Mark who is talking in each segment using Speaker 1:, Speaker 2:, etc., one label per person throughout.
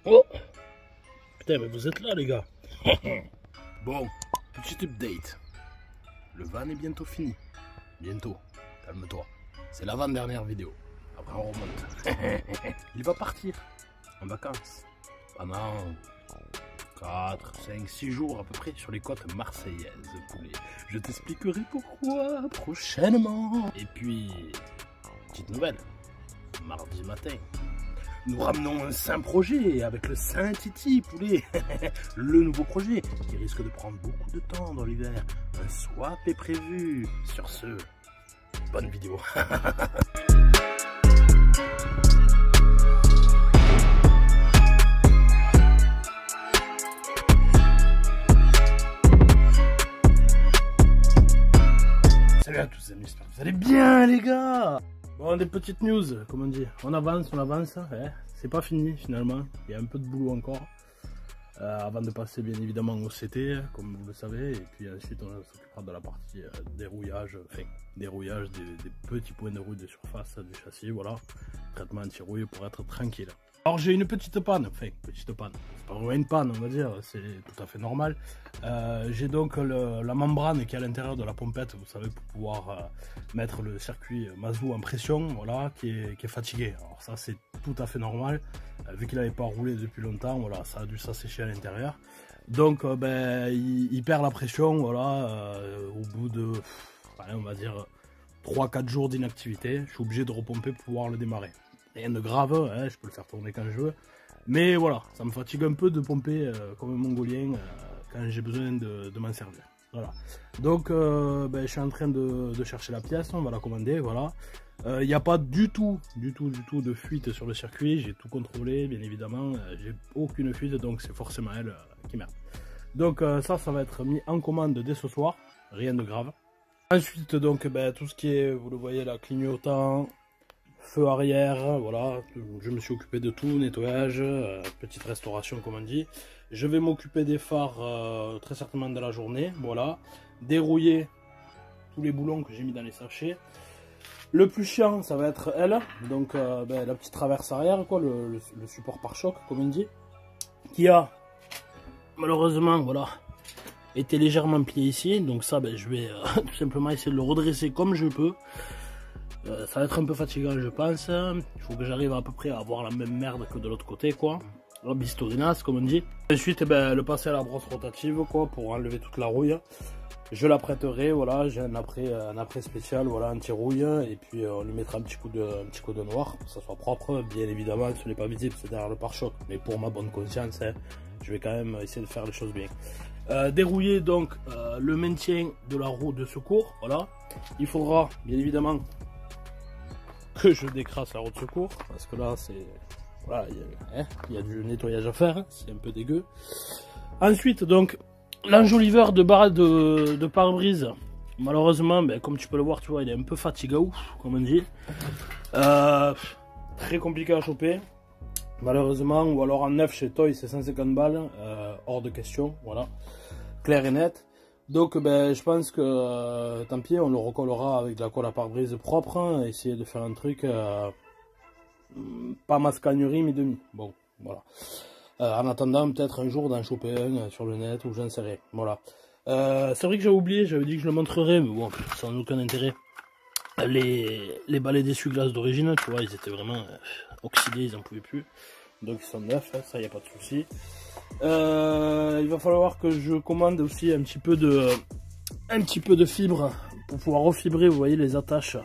Speaker 1: Oh putain, mais vous êtes là les gars. Bon, petit update. Le van est bientôt fini. Bientôt, calme-toi. C'est l'avant-dernière vidéo. Après on remonte. Il va partir en vacances pendant 4, 5, 6 jours à peu près sur les côtes marseillaises, poulet. Je t'expliquerai pourquoi prochainement. Et puis, petite nouvelle, mardi matin, nous ramenons un saint projet avec le Saint Titi, poulet. Le nouveau projet qui risque de prendre beaucoup de temps dans l'hiver. Un swap est prévu. Sur ce, bonne vidéo. Salut à tous, amis, j'espère que vous allez bien les gars. Bon, des petites news, comme on dit. On avance, ouais. C'est pas fini finalement. Il y a un peu de boulot encore. Avant de passer bien évidemment au CT, comme vous le savez. Et puis ensuite on s'occupera de la partie dérouillage, enfin dérouillage des petits points de rouille de surface du châssis, voilà. Traitement anti-rouille pour être tranquille. Alors j'ai une petite panne, enfin petite panne, c'est pas vraiment une panne on va dire, c'est tout à fait normal. J'ai donc la membrane qui est à l'intérieur de la pompette, vous savez, pour pouvoir mettre le circuit Mazou en pression, voilà, qui est fatigué. Alors ça c'est tout à fait normal, vu qu'il n'avait pas roulé depuis longtemps, voilà, ça a dû s'assécher à l'intérieur. Donc il perd la pression, voilà, au bout de, on va dire, 3-4 jours d'inactivité, je suis obligé de repomper pour pouvoir le démarrer. Rien de grave, hein, je peux le faire tourner quand je veux. Mais voilà, ça me fatigue un peu de pomper comme un mongolien quand j'ai besoin de m'en servir. Voilà. Donc je suis en train de chercher la pièce, on va la commander, voilà. Il n'y a pas du tout de fuite sur le circuit, j'ai tout contrôlé, bien évidemment. J'ai aucune fuite, donc c'est forcément elle qui merde. Donc ça va être mis en commande dès ce soir, rien de grave. Ensuite donc tout ce qui est, vous le voyez là, clignotant, feu arrière, voilà, je me suis occupé de tout, nettoyage, petite restauration comme on dit. Je vais m'occuper des phares très certainement de la journée, voilà. Dérouiller tous les boulons que j'ai mis dans les sachets. Le plus chiant, ça va être elle, donc la petite traverse arrière, quoi, le support pare-choc comme on dit, qui a malheureusement, voilà, été légèrement plié ici, donc ça, je vais tout simplement essayer de le redresser comme je peux. Ça va être un peu fatigant je pense, il faut que j'arrive à peu près à avoir la même merde que de l'autre côté quoi, la bisturinas comme on dit. Ensuite le passer à la brosse rotative quoi, pour enlever toute la rouille. Je la prêterai, voilà, j'ai un après spécial, voilà, anti-rouille, et puis on lui mettra un petit coup de noir pour que ça soit propre. Bien évidemment ce n'est pas visible, c'est derrière le pare-choc, mais pour ma bonne conscience, hein, je vais quand même essayer de faire les choses bien. Dérouiller donc le maintien de la roue de secours, voilà. Il faudra bien évidemment que je décrasse la roue de secours, parce que là c'est, voilà, il y a du nettoyage à faire, c'est un peu dégueu. Ensuite donc l'enjoliveur de barre de pare-brise, malheureusement comme tu peux le voir, tu vois, il est un peu fatigué, comme on dit, très compliqué à choper malheureusement, ou alors en neuf chez Toy c'est 150 balles, hors de question, voilà, clair et net. Donc je pense que tant pis, on le recollera avec de la colle à pare-brise propre, hein, essayer de faire un truc pas mascagnerie mais demi. Bon, voilà. En attendant peut-être un jour d'en choper un sur le net ou j'en sais rien. Voilà. C'est vrai que j'ai oublié, j'avais dit que je le montrerais, mais bon, sans aucun intérêt. Les balais d'essuie-glace d'origine, tu vois, ils étaient vraiment oxydés, ils en pouvaient plus. Donc ils sont neufs, hein, ça y a pas de souci. Il va falloir que je commande aussi un petit peu de fibre pour pouvoir refibrer, vous voyez les attaches,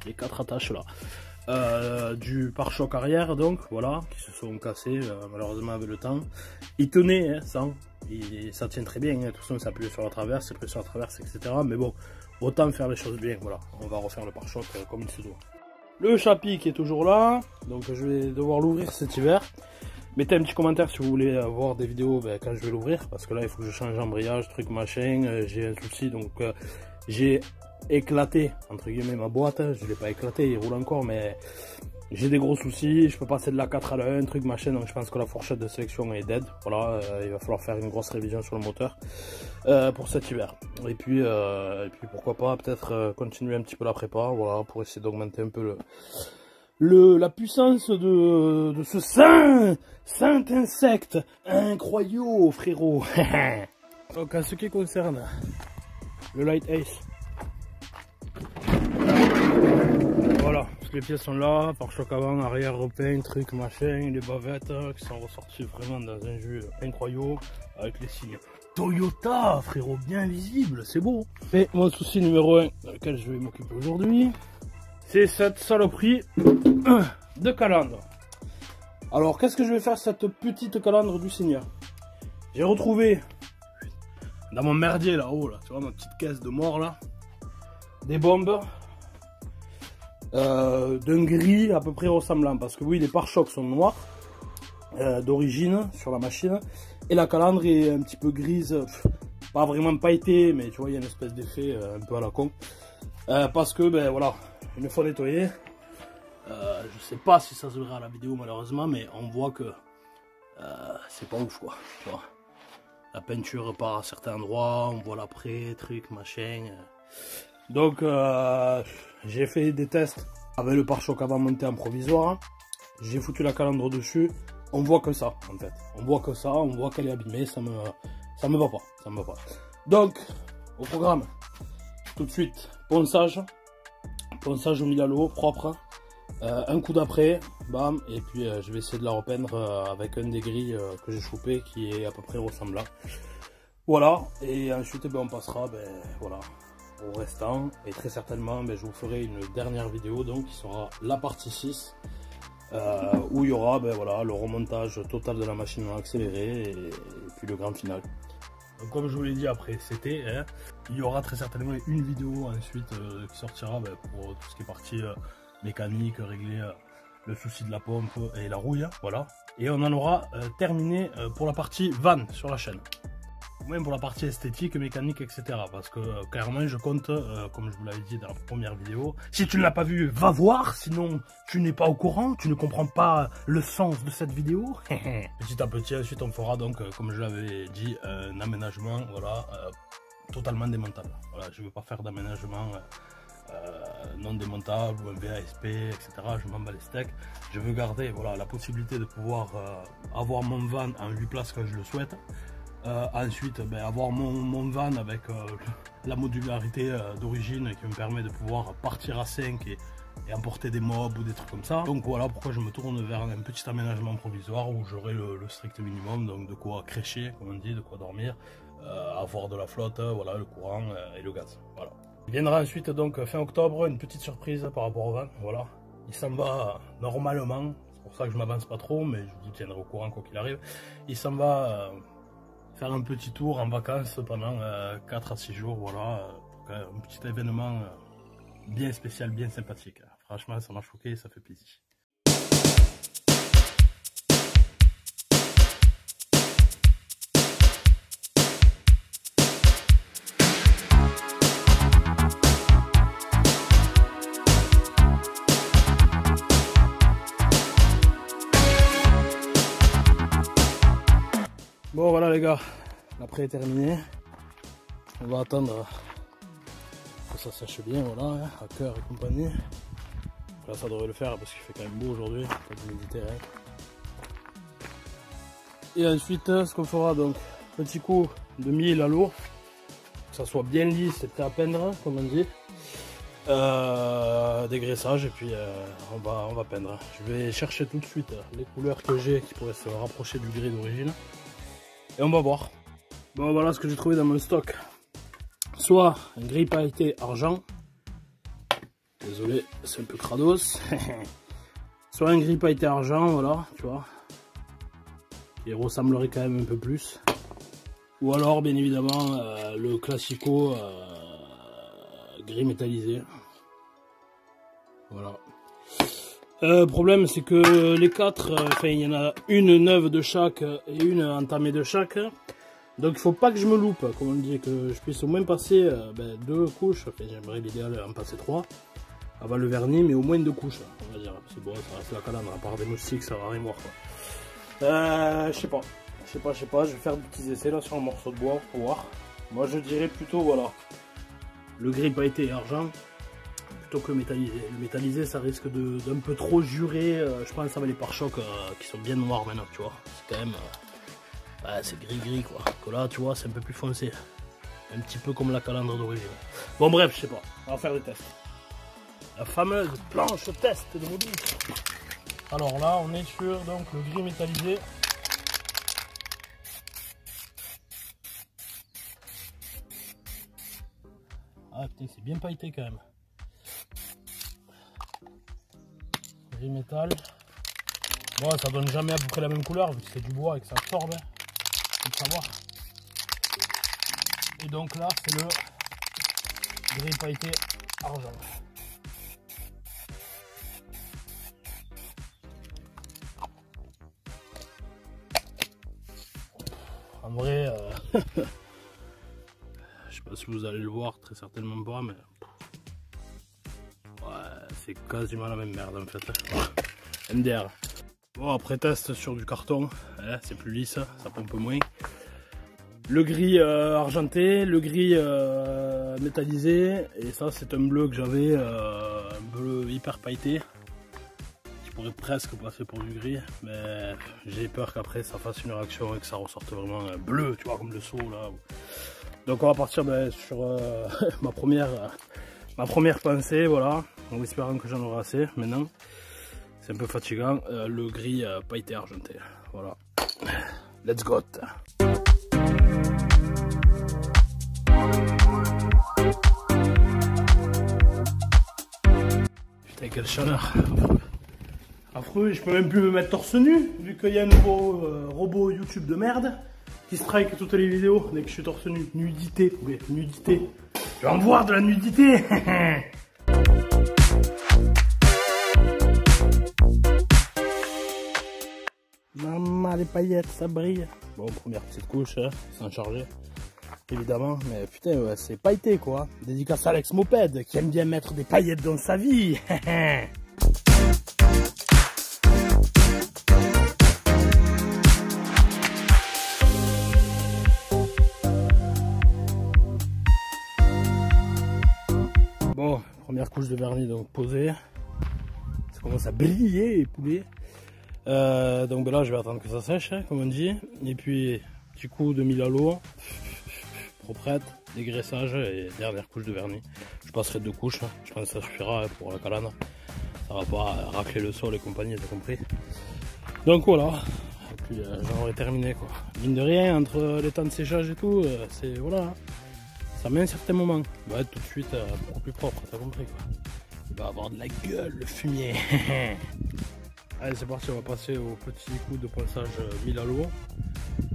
Speaker 1: les 4 attaches là, du pare-choc arrière, donc voilà, qui se sont cassées malheureusement avec le temps. Ils tenaient, hein, ça tient très bien, hein, de toute façon ça appuie sur la traverse, c'est pris sur la traverse, etc. Mais bon, autant faire les choses bien, voilà, on va refaire le pare-choc comme il se doit. Le chapitre qui est toujours là, donc je vais devoir l'ouvrir cet hiver. Mettez un petit commentaire si vous voulez voir des vidéos quand je vais l'ouvrir, parce que là il faut que je change l'embrayage, truc machin, j'ai un souci, donc j'ai éclaté entre guillemets ma boîte, je ne l'ai pas éclaté, il roule encore, mais j'ai des gros soucis, je peux passer de la 4 à la 1, truc machin, donc je pense que la fourchette de sélection est dead, voilà, il va falloir faire une grosse révision sur le moteur pour cet hiver. Et puis pourquoi pas peut-être continuer un petit peu la prépa, voilà, pour essayer d'augmenter un peu la puissance de ce saint insecte incroyable, frérot. Donc en ce qui concerne le Light Ace, voilà, toutes les pièces sont là, pare-choc avant, arrière repeint, truc, machin, les bavettes qui sont ressorties vraiment dans un jus incroyable, avec les signes Toyota, frérot, bien visible, c'est beau. Et mon souci numéro 1, dans lequel je vais m'occuper aujourd'hui, c'est cette saloperie de calandre. Alors, qu'est-ce que je vais faire cette petite calandre du Seigneur? J'ai retrouvé dans mon merdier là-haut, là, tu vois, ma petite caisse de mort là, des bombes d'un gris à peu près ressemblant. Parce que oui, les pare-chocs sont noirs d'origine sur la machine. Et la calandre est un petit peu grise, pas vraiment pailletée, mais tu vois, il y a une espèce d'effet un peu à la con. Parce que, ben voilà, une fois nettoyé, je sais pas si ça se verra à la vidéo malheureusement, mais on voit que c'est pas ouf quoi, tu vois. La peinture part à certains endroits, on voit l'après, truc, machin. Donc j'ai fait des tests avec le pare-choc avant monté en provisoire. J'ai foutu la calandre dessus. On voit que ça en fait. On voit que ça, on voit qu'elle est abîmée, ça me va pas. Ça me va pas. Donc, au programme, tout de suite, ponçage au mille à l'eau, propre. Un coup d'après, bam, et puis je vais essayer de la repeindre avec un des gris que j'ai chopé qui est à peu près ressemblant. Voilà, et ensuite ben, on passera voilà, au restant, et très certainement je vous ferai une dernière vidéo donc qui sera la partie 6 où il y aura voilà, le remontage total de la machine accélérée et puis le grand final. Donc, comme je vous l'ai dit après c'était, hein, il y aura très certainement une vidéo ensuite qui sortira pour tout ce qui est partie mécanique, régler le souci de la pompe et la rouille, voilà. Et on en aura terminé pour la partie van sur la chaîne. Ou même pour la partie esthétique, mécanique, etc. Parce que clairement je compte, comme je vous l'avais dit dans la première vidéo, si tu ne l'as pas vu, va voir, sinon tu n'es pas au courant, tu ne comprends pas le sens de cette vidéo. Petit à petit, ensuite on fera donc, comme je l'avais dit, un aménagement, voilà, totalement démontable. Voilà, je ne veux pas faire d'aménagement non démontable ou un VASP, etc. Je m'en bats les steaks. Je veux garder voilà, la possibilité de pouvoir avoir mon van en 8 places quand je le souhaite. Ensuite, avoir mon van avec la modularité d'origine qui me permet de pouvoir partir à 5 et emporter des mobs ou des trucs comme ça. Donc voilà pourquoi je me tourne vers un petit aménagement provisoire où j'aurai le strict minimum, donc de quoi crécher, comme on dit, de quoi dormir, avoir de la flotte, voilà, le courant et le gaz. Voilà. Il viendra ensuite donc fin octobre une petite surprise par rapport au van, voilà. Il s'en va normalement, c'est pour ça que je m'avance pas trop, mais je vous tiendrai au courant quoi qu'il arrive. Il s'en va faire un petit tour en vacances pendant 4 à 6 jours, voilà, un petit événement bien spécial, bien sympathique. Franchement ça m'a choqué, ça fait plaisir. Bon voilà les gars, l'après est terminé. On va attendre que ça sèche bien, voilà, hein, à cœur et compagnie. Là ça devrait le faire parce qu'il fait quand même beau aujourd'hui, pas d'humidité, hein. Et ensuite ce qu'on fera donc, petit coup de mille à l'eau, que ça soit bien lisse et prêt à peindre, comme on dit. Dégraissage et puis on va peindre. Je vais chercher tout de suite les couleurs que j'ai qui pourraient se rapprocher du gris d'origine. Et on va voir. Bon voilà ce que j'ai trouvé dans mon stock. Soit un gris pailleté argent. Désolé, c'est un peu crados. Soit un gris pailleté argent, voilà, tu vois. Qui ressemblerait quand même un peu plus. Ou alors bien évidemment le classico gris métallisé. Voilà. Le problème c'est que les 4, il y en a une neuve de chaque et une entamée de chaque. Donc il faut pas que je me loupe, comme on dit, que je puisse au moins passer 2 couches. Enfin, j'aimerais l'idéal en passer 3 avant le vernis, mais au moins 2 couches, on va dire. C'est bon, ça reste la calandre, à part des moustiques, ça va rien voir quoi. Je sais pas, je vais faire des petits essais là sur un morceau de bois pour voir. Moi je dirais plutôt voilà, le gris pailleté et argent. plutôt que le métallisé. Le métallisé, ça risque d'un peu trop jurer. Je pense avec les pare-chocs qui sont bien noirs maintenant, tu vois. C'est quand même... c'est gris-gris, quoi. Que là, tu vois, c'est un peu plus foncé. Un petit peu comme la calandre d'origine. Bon, bref, je sais pas. On va faire des tests. La fameuse planche test de Moby. Alors là, on est sur donc, le gris métallisé. Ah putain, c'est bien pailleté quand même. Gris métal. Bon, ça donne jamais à peu près la même couleur vu que c'est du bois et que ça absorbe. Faut le savoir. Et donc là, c'est le gris pailleté argent. En vrai, je sais pas si vous allez le voir, très certainement pas, mais ouais, c'est quasiment la même merde en fait. MDR. Bon, après test sur du carton, c'est plus lisse, ça pompe moins. Le gris argenté, le gris métallisé, et ça c'est un bleu que j'avais, un bleu hyper pailleté. Qui pourrait presque passer pour du gris, mais j'ai peur qu'après ça fasse une réaction et que ça ressorte vraiment bleu, tu vois, comme le seau là. Donc on va partir sur ma première pensée, voilà, en espérant que j'en aurai assez maintenant. C'est un peu fatigant, le gris pailleté argenté, voilà. Let's go. Putain, quelle chaleur. Affreux, je peux même plus me mettre torse nu, vu qu'il y a un nouveau robot YouTube de merde qui strike toutes les vidéos dès que je suis torse nu. Nudité, oui, nudité. Tu vas en voir de la nudité. Maman, les paillettes, ça brille. Bon, première petite couche, hein, sans charger, évidemment. Mais putain, ouais, c'est pailleté, quoi. Dédicace à Alex Moped, qui aime bien mettre des paillettes dans sa vie. Bon, première couche de vernis donc posée. Ça commence à briller, poulet. Donc ben là, je vais attendre que ça sèche, hein, comme on dit. Et puis, petit coup de mille à l'eau, proprette, dégraissage et dernière couche de vernis. Je passerai 2 couches, hein. Je pense que ça suffira hein, pour la calandre. Ça va pas racler le sol et compagnie, t'as compris. Donc voilà. Et puis j'en aurai terminé quoi. Mine de rien, entre les temps de séchage et tout, c'est voilà. Hein. Ça met un certain moment. Il va être tout de suite beaucoup plus propre, t'as compris quoi. Il va avoir de la gueule le fumier. Allez c'est parti, on va passer au petit coup de ponçage 1000 à l'eau.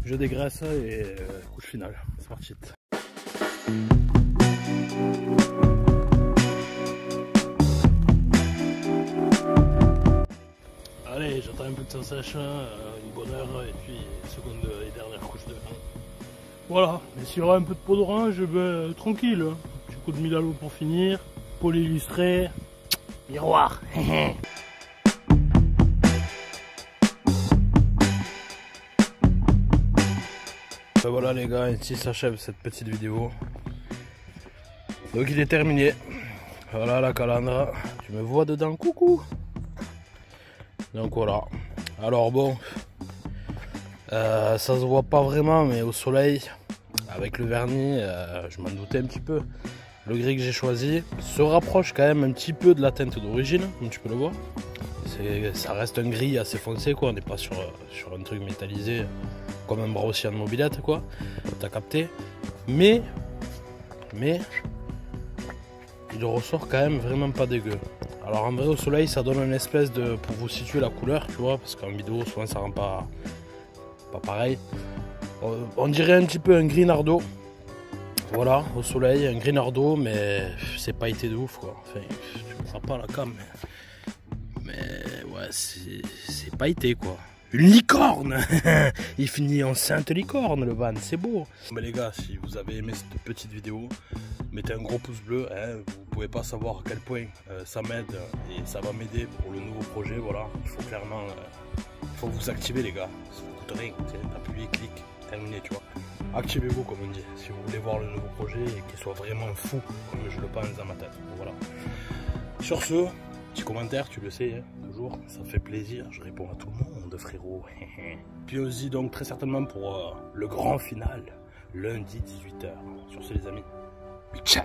Speaker 1: Je dégraisse et couche finale. C'est parti. Allez, j'attends un peu que ça sèche, une bonne heure et puis seconde et dernière couche de vin. Voilà, mais s'il y aura un peu de peau d'orange, ben, tranquille. Petit coup de 1000 à l'eau pour finir. Pôle illustré. Miroir. Ben voilà les gars, ici s'achève cette petite vidéo. Donc il est terminé. Voilà la calandre. Tu me vois dedans, coucou. Donc voilà. Alors bon, ça se voit pas vraiment, mais au soleil, avec le vernis, je m'en doutais un petit peu. Le gris que j'ai choisi se rapproche quand même un petit peu de la teinte d'origine, comme tu peux le voir. Ça reste un gris assez foncé quoi, on n'est pas sur un truc métallisé comme un bras aussi en mobilette quoi, t'as capté. Mais il ressort quand même vraiment pas dégueu. Alors en vrai au soleil ça donne une espèce de, pour vous situer la couleur tu vois, parce qu'en vidéo souvent ça rend pas pareil. On dirait un petit peu un gris nardo. Voilà, au soleil, un gris nardo, mais c'est pas été de ouf quoi. Enfin, tu me feras pas la cam, mais ouais, c'est pas été quoi. Une licorne. Il finit en sainte licorne le van, c'est beau. Mais les gars, si vous avez aimé cette petite vidéo, mettez un gros pouce bleu, hein. Vous pouvez pas savoir à quel point ça m'aide et ça va m'aider pour le nouveau projet, voilà. Il faut clairement, il faut vous activer les gars, ça ne coûte rien, appuyez, clique, terminé tu vois. Activez-vous comme on dit, si vous voulez voir le nouveau projet et qu'il soit vraiment fou, comme je le pense dans ma tête, voilà. Sur ce, petit commentaire, tu le sais, hein, toujours, ça fait plaisir, je réponds à tout le monde, frérot. Puis on se dit donc très certainement pour le grand final, lundi 18 h. Sur ce les amis, ciao.